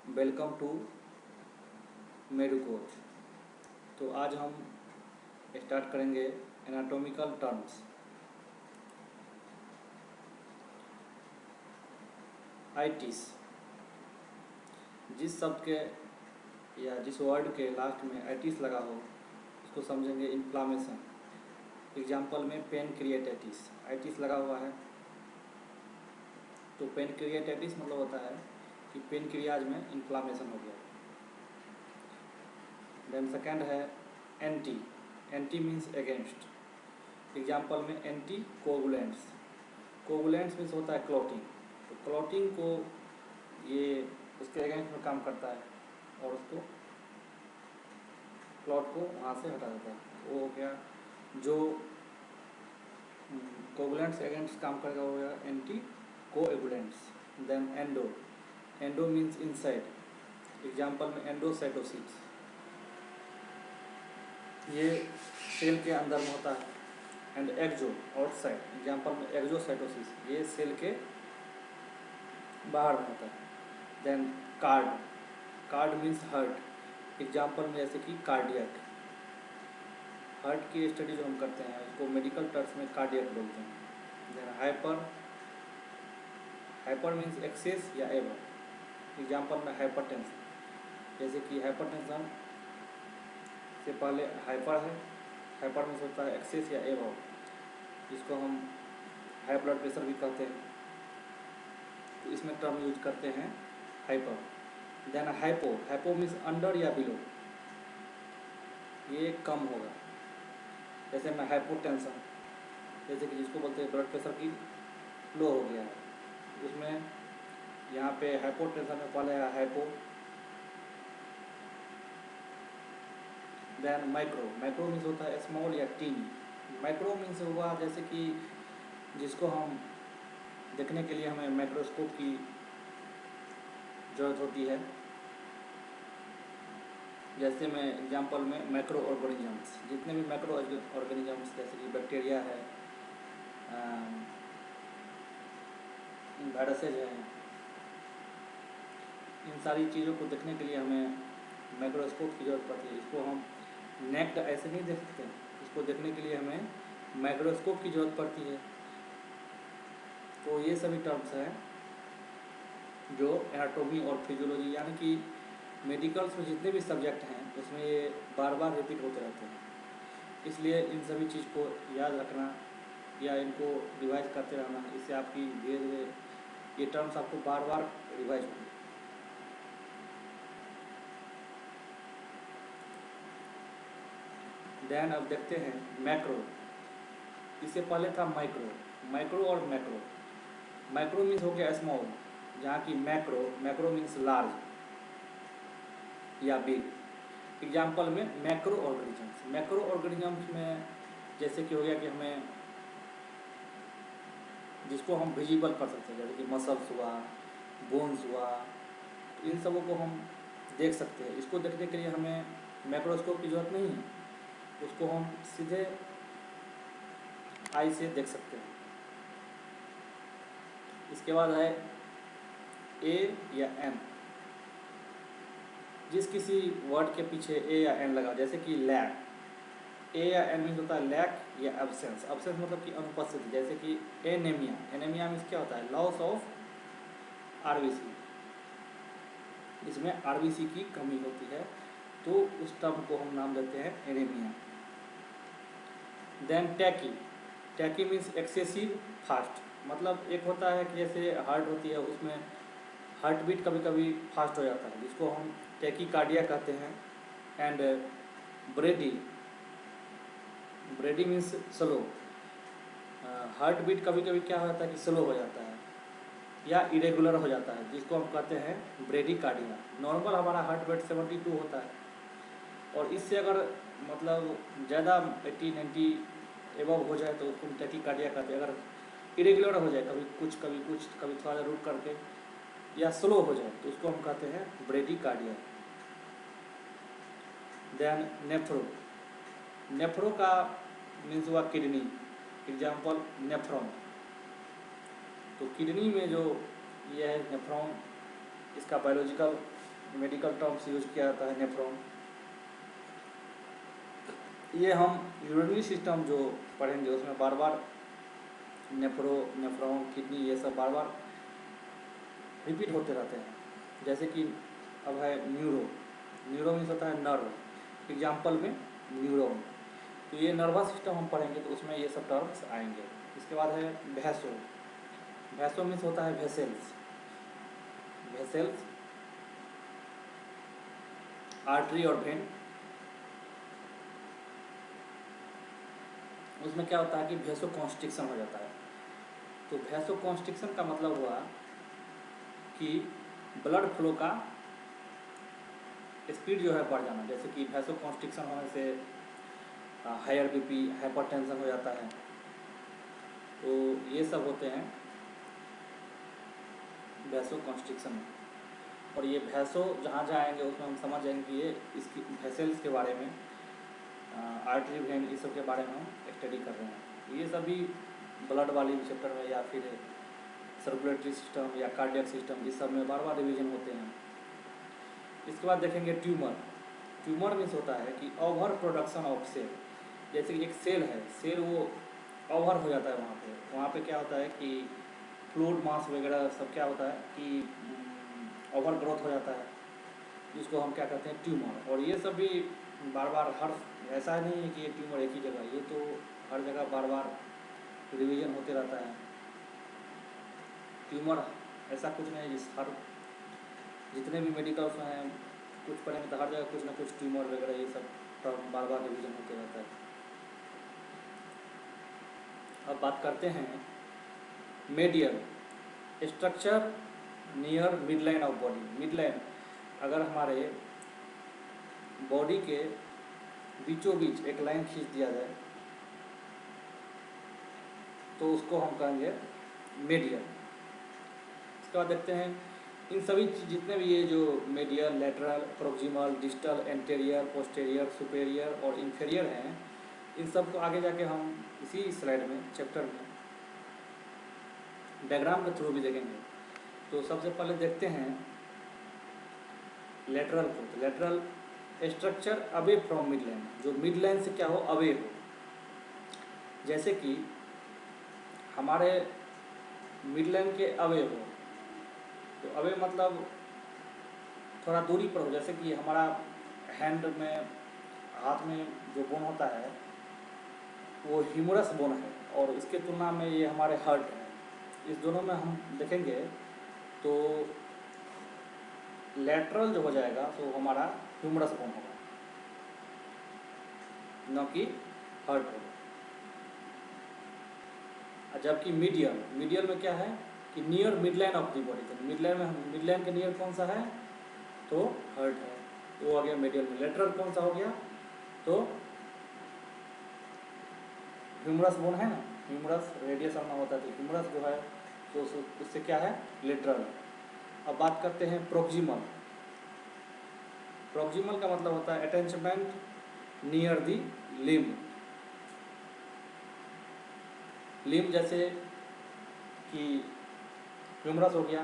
Welcome to मेडुकोच। तो आज हम स्टार्ट करेंगे एनाटॉमिकल टर्म्स। आइटिस, जिस शब्द के या जिस वर्ड के लास्ट में आइटिस लगा हो उसको समझेंगे इन्फ्लामेशन। एग्जाम्पल में पेनक्रिएटाइटिस, आइटिस लगा हुआ है तो पेनक्रिएटाइटिस मतलब होता है कि पेनक्रियाज में इन्फ्लामेशन हो गया। देन सेकेंड है anti, anti means against. Example में एंटी कोगुलेंट्स, कोगुलेंट्स मीन्स होता है क्लॉटिंग। तो क्लॉटिंग को ये उसके अगेंस्ट में काम करता है और उसको क्लॉट को वहाँ से हटा देता है। वो हो गया जो कोगुलेंट्स अगेंस्ट काम करेगा वो होगा anti coagulants. Then endo, endo means inside. Example में एंडोसाइटोसिस, ये सेल के अंदर में होता है। And exo, outside. एग्जाम्पल में एक्जोसाइटोसिस, ये सेल के बाहर में होता है। Then card, card means heart. Example में जैसे कि कार्डियक, हार्ट की स्टडी जो हम करते हैं उसको मेडिकल टर्म्स में कार्डियक बोलते हैं। Then hyper, hyper means excess या एवर। एग्जाम्पल में हाइपरटेंशन, जैसे कि हाइपरटेंशन से पहले हाइपर है, हाइपर मीन्स होता है एक्सेस या एवर, जिसको हम हाई ब्लड प्रेशर भी कहते हैं। तो इसमें टर्म यूज करते हैं hyper. Then hypo, hypo means under या बिलो, ये कम होगा। जैसे में हाइपोटेंशन, जैसे कि जिसको बोलते हैं ब्लड प्रेशर की लो हो गया है, उसमें यहाँ पे हाइपोटेंशन में पहले है hypo. Then micro, micro means होता है स्मॉल या टीनी। माइक्रो मीन्स हुआ जैसे कि जिसको हम देखने के लिए हमें माइक्रोस्कोप की ज़रूरत होती है। जैसे में एग्जांपल में माइक्रो ऑर्गेनिजम्स, जितने भी माइक्रो ऑर्गेनिजम्स जैसे कि बैक्टीरिया है, वायरसेज हैं, इन सारी चीज़ों को देखने के लिए हमें माइक्रोस्कोप की ज़रूरत पड़ती है। इसको हम नेक्ड ऐसे नहीं देख सकते, इसको देखने के लिए हमें माइक्रोस्कोप की ज़रूरत पड़ती है। तो ये सभी टर्म्स हैं जो एनाटॉमी और फिजियोलॉजी यानी कि मेडिकल्स में जितने भी सब्जेक्ट हैं उसमें ये बार बार रिपीट होते रहते हैं। इसलिए इन सभी चीज़ को याद रखना या इनको रिवाइज करते रहना, इससे आपकी धीरे धीरे ये टर्म्स आपको बार बार रिवाइज होंगे। देन अब देखते हैं मैक्रो, इससे पहले था माइक्रो, माइक्रो और मैक्रो। माइक्रो मीन्स हो गया स्मॉल, जहाँ की मैक्रो, मैक्रो मीन्स लार्ज या बिग। एग्जाम्पल में मैक्रो ऑर्गेनिजम्स, मैक्रो ऑर्गेनिजम्स में जैसे कि हो गया कि हमें जिसको हम विजिबल कर सकते हैं, जैसे कि मसल्स हुआ, बोन्स हुआ, तो इन सबों को हम देख सकते हैं। इसको देखने के लिए हमें माइक्रोस्कोप की ज़रूरत नहीं है, उसको हम सीधे आई से देख सकते हैं। इसके बाद है ए या एन, जिस किसी वर्ड के पीछे ए या एन लगा, जैसे कि लैक, ए या एन मीन्स होता है लैक या एब्सेंस। एब्सेंस मतलब कि अनुपस्थिति, जैसे कि एनीमिया, एनीमिया मीन्स क्या होता है लॉस ऑफ आरबीसी, इसमें आरबीसी की कमी होती है, तो उस टर्म को हम नाम देते हैं anaemia. Then tachy, tachy means excessive fast, मतलब एक होता है कि जैसे हार्ट होती है उसमें हार्ट बीट कभी कभी फास्ट हो जाता है, जिसको हम टैकी कार्डिया कहते हैं। And brady, brady means slow, heart beat कभी कभी क्या होता है कि स्लो हो जाता है या इरेगुलर हो जाता है, जिसको हम कहते हैं ब्रेडी कार्डिया। नॉर्मल हमारा हार्ट बीट 72 होता है, और इससे अगर मतलब ज़्यादा 80-90 एबव हो जाए तो उसको हम टैकी कार्डिया कहते हैं। अगर इरेगुलर हो जाए, कभी कुछ कभी कुछ, कभी थोड़ा रुक करके, या स्लो हो जाए तो उसको हम कहते हैं bradycardia. Then nephro, nephro का मीन्स हुआ किडनी। एग्जाम्पल नेफ्रॉन, तो किडनी में जो ये है नेफ्रॉन, इसका बायोलॉजिकल मेडिकल टर्म्स यूज किया जाता है नेफ्रॉन। ये हम यूरिनरी सिस्टम जो पढ़ेंगे उसमें बार बार नेफ्रॉन, किडनी, ये सब बार बार रिपीट होते रहते हैं। जैसे कि अब है न्यूरो मीन्स होता है नर्व, एग्जाम्पल में न्यूरॉन। तो ये नर्वस सिस्टम हम पढ़ेंगे तो उसमें ये सब टर्म्स आएंगे। इसके बाद है वैसो मीन्स होता है वेसल्स, आर्टरी और वेन। उसमें क्या होता है कि वैसो कॉन्स्ट्रिक्शन हो जाता है। तो वैसो कॉन्स्ट्रिक्शन का मतलब हुआ कि ब्लड फ्लो का स्पीड जो है बढ़ जाना। जैसे कि वैसो कॉन्स्ट्रिक्शन होने से हायर बीपी, हाइपरटेंशन हो जाता है। तो ये सब होते हैं वैसो कॉन्स्ट्रिक्शन। और ये वैसो जहाँ आएंगे उसमें हम समझ जाएंगे कि ये इसकी वेसल्स के बारे में, आर्टरी, वेन, इस सब के बारे में हम स्टडी कर रहे हैं। ये सभी ब्लड वाली चैप्टर में या फिर सर्कुलेटरी सिस्टम या कार्डियक सिस्टम, इस सब में बार बार रिवीजन होते हैं। इसके बाद देखेंगे ट्यूमर मीन्स होता है कि ओवर प्रोडक्शन ऑफ सेल। जैसे कि एक सेल है, सेल वो ओवर हो जाता है वहाँ पे क्या होता है कि फ्लूइड मास वगैरह सब क्या होता है कि ओवर ग्रोथ हो जाता है, जिसको हम क्या कहते हैं ट्यूमर। और ये सब भी बार बार हर ऐसा नहीं है कि ये ट्यूमर एक ही जगह, ये तो हर जगह बार बार रिवीजन होते रहता है। ट्यूमर ऐसा कुछ नहीं जिस हर जितने भी मेडिकल्स हैं कुछ पढ़ेंगे तो हर जगह कुछ ना कुछ ट्यूमर वगैरह ये सब टर्म बार बार रिवीजन होते रहता है। अब बात करते हैं medial structure near mid line of body. Mid line अगर हमारे बॉडी के बीचों बीच एक लाइन खींच दिया जाए तो उसको हम कहेंगे मेडियल। इसके बाद देखते हैं इन सभी जितने भी ये जो medial, lateral, proximal, distal, anterior, posterior, superior और इंफेरियर हैं, इन सब को आगे जाके हम इसी स्लाइड में चैप्टर में डायग्राम के थ्रू भी देखेंगे। तो सबसे पहले देखते हैं लेटरल को। तो lateral structure away from mid line, जो मिड लाइन से क्या हो, अवे हो। जैसे कि हमारे मिड लाइन के अवे हो, तो अवे मतलब थोड़ा दूरी पर हो। जैसे कि हमारा हैंड में, हाथ में जो बोन होता है वो ह्यूमरस बोन है और इसके तुलना में ये हमारे हार्ट है। इस दोनों में हम देखेंगे तो लेटरल जो हो जाएगा तो हमारा ह्यूमरस बोन होगा, न कि हार्ट होगा। जबकि मीडियल में क्या है कि near mid line of the body. तो मिड लाइन के नियर कौन सा है, तो हार्ट है, वो आ गया मीडियल में। लेटरल कौन सा हो गया, तो ह्यूमरस बोन है ना, ह्यूमरस रेडियस में होता है, तो ह्यूमरस जो है तो उससे क्या है, लेटरल। अब बात करते हैं प्रोक्सिमल। प्रोक्सिमल का मतलब होता है attachment near the limb. Limb जैसे कि ह्यूमरस हो गया,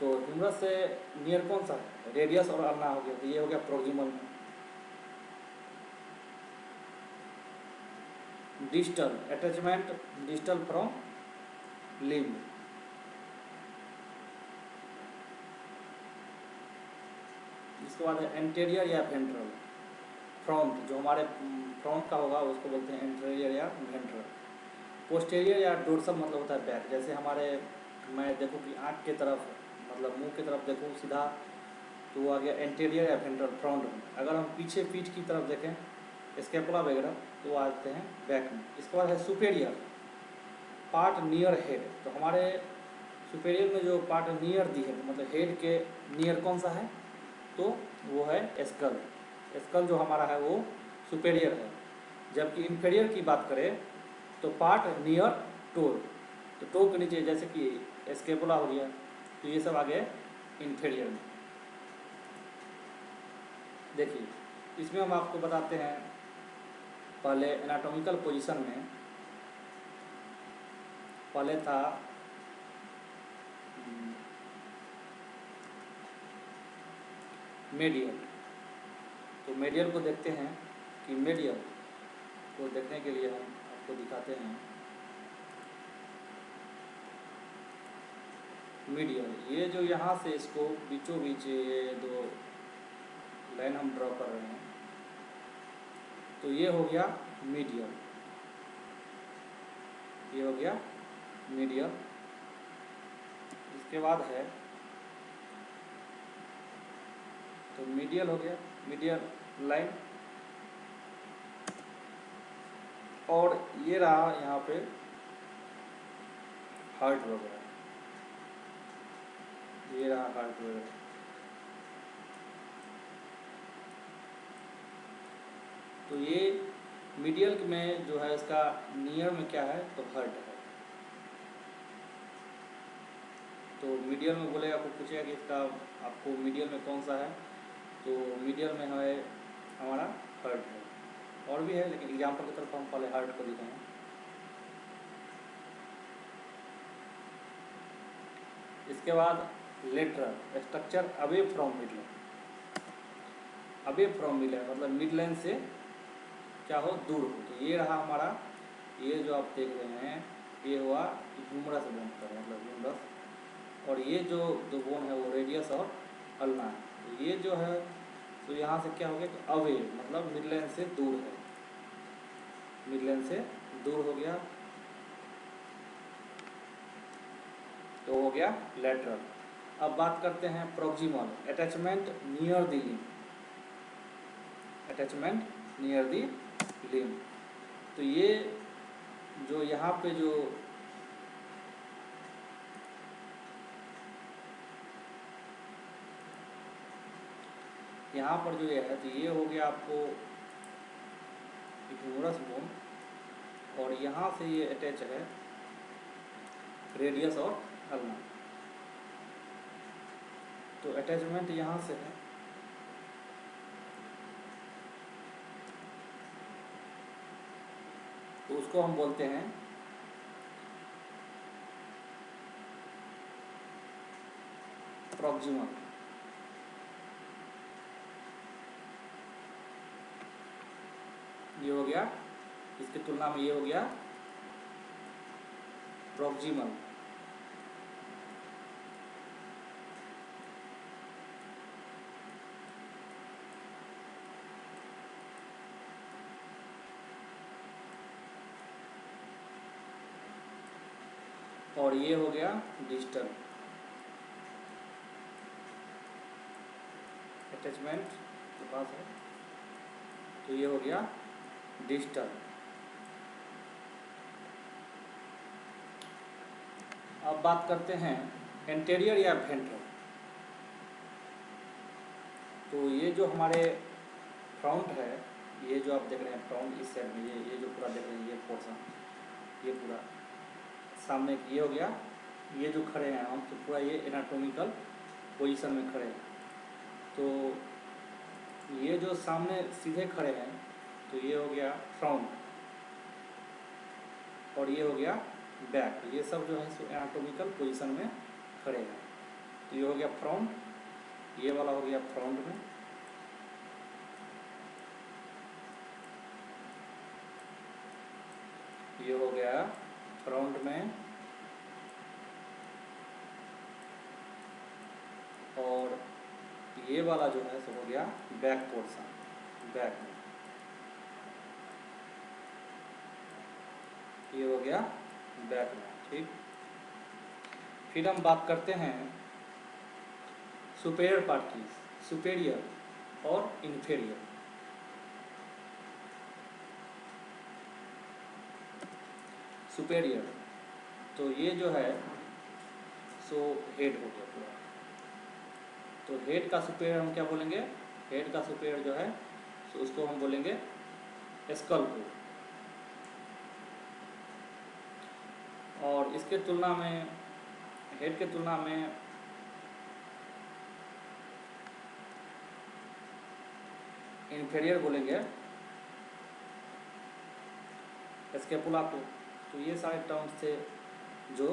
तो ह्यूमरस से नियर कौन सा है, रेडियस और अल्ना हो गया, तो ये हो गया प्रोक्सिमल में। Distal attachment distal from limb. इसके बाद है एंटेरियर या वेंट्रल। फ्रंट जो हमारे फ्रंट का होगा उसको बोलते हैं एंटेरियर या वेंट्रल। पोस्टेरियर या डोर्सल मतलब होता है बैक। जैसे हमारे मैं देखूँ कि आँख के तरफ, मतलब मुंह की तरफ देखूँ सीधा, तो वो आ गया एंटेरियर या वेंट्रल, फ्रंट में। अगर हम पीछे पीठ की तरफ देखें, स्केपुला वगैरह, तो वो आते हैं बैक में। इसके बाद है सुपेरियर पार्ट नियर हेड। तो हमारे सुपेरियर में जो पार्ट नियर दी है, मतलब हेड के नियर कौन सा है, तो वो है स्कल। स्कल जो हमारा है वो सुपेरियर है। जबकि इंफेरियर की बात करें तो पार्ट नियर टो, तो टो के नीचे जैसे कि स्केपुला हो गया, तो ये सब आ गए इंफेरियर में। देखिए इसमें हम आपको बताते हैं पहले एनाटॉमिकल पोजीशन में पहले था मेडियल। तो मेडियल को देखते हैं कि मेडियल को देखने के लिए हम आपको दिखाते हैं मीडियल। ये जो यहाँ से इसको बीचों बीच ये दो लाइन हम ड्रॉ कर रहे हैं, तो ये हो गया मीडियल, ये हो गया मीडियल। इसके बाद है तो मीडियल हो गया, मीडियल लाइन। और ये रहा यहाँ पे हार्ट वगैरह, ये रहा हार्ट वगैरह। तो ये मीडियल में जो है इसका नियर में क्या है तो हार्ट है। तो मीडियल में बोलेगा, आपको पूछेगा कि इसका आपको मीडियल में कौन सा है, तो मीडियल में है हमारा हार्ट है। और भी है लेकिन एग्जाम्पल की तरफ हम पहले हार्ट को दिखाएं। इसके बाद lateral structure away from mid, away from mid मतलब मिड लाइन से क्या हो दूर हो। तो ये रहा हमारा, ये जो आप देख रहे हैं ये हुआ ह्यूमरस बोन का मतलब ह्यूमरस। और ये जो दो बोन है वो रेडियस और अल्ना है। तो ये जो है तो यहाँ से क्या हो गया कि अवे मतलब मिड लाइन से दूर है, मिड लाइन से दूर हो गया, तो हो गया लेटरल। अब बात करते हैं proximal attachment near the limb, attachment near the limb. तो ये जो यहाँ पे जो यहाँ पर जो ये है तो ये हो गया आपको ह्यूमरस बोन, और यहाँ से ये अटैच है रेडियस और अल्ना। तो अटैचमेंट यहाँ से है, तो उसको हम बोलते हैं प्रॉक्सिमल। ये हो गया, इसकी तुलना में ये हो गया प्रॉक्सिमल। और ये हो गया डिस्टल। अटैचमेंट के पास है तो ये हो गया डिस्टल। अब बात करते हैं एंटेरियर या वेंट्रल। तो ये जो हमारे फ्रंट है, ये जो आप देख रहे हैं फ्रंट इस साइड में, ये जो पूरा देख रहे हैं ये पोर्शन, ये पूरा सामने ये हो गया, ये जो खड़े हैं हम तो पूरा ये एनाटॉमिकल पोजीशन में खड़े हैं। तो ये जो सामने सीधे खड़े हैं तो ये हो गया फ्रंट, और ये हो गया बैक। ये सब जो है सो एनाटॉमिकल पोजीशन में खड़े हैं। तो ये हो गया फ्रंट, ये वाला हो गया फ्रंट में, ये हो गया फ्रंट में, और ये वाला जो है सो हो गया बैक पोर्शन, बैक में ये हो गया बैक में। ठीक, फिर हम बात करते हैं सुपेरियर पार्ट की, सुपेरियर और इन्फेरियर। सुपेरियर तो ये जो है सो हेड हो गया पूरा। तो हेड का सुपेरियर हम क्या बोलेंगे, हेड का सुपेरियर जो है सो उसको हम बोलेंगे स्कल को। और इसके तुलना में, हेड के तुलना में इन्फेरियर बोलेंगे स्कैपुला को। तो ये सारे टर्म्स थे जो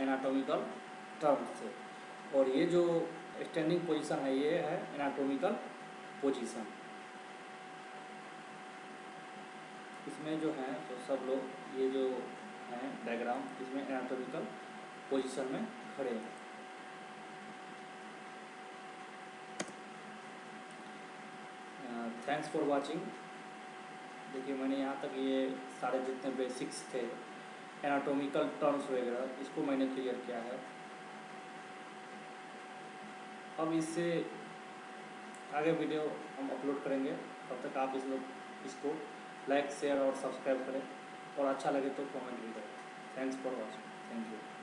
एनाटॉमिकल टर्म्स थे। और ये जो स्टैंडिंग पोजीशन है, ये है एनाटॉमिकल पोजीशन। इसमें जो है तो सब लोग ये जो है डायग्राम, इसमें एनाटॉमिकल पोजीशन में खड़े हैं। Thanks for watching. देखिए मैंने यहाँ तक ये सारे जितने बेसिक्स थे एनाटॉमिकल टर्म्स वगैरह, इसको मैंने क्लियर किया है। अब इससे आगे वीडियो हम अपलोड करेंगे, तब तक आप इसको लाइक शेयर और सब्सक्राइब करें, और अच्छा लगे तो कमेंट भी करें। Thanks for watching. Thank you.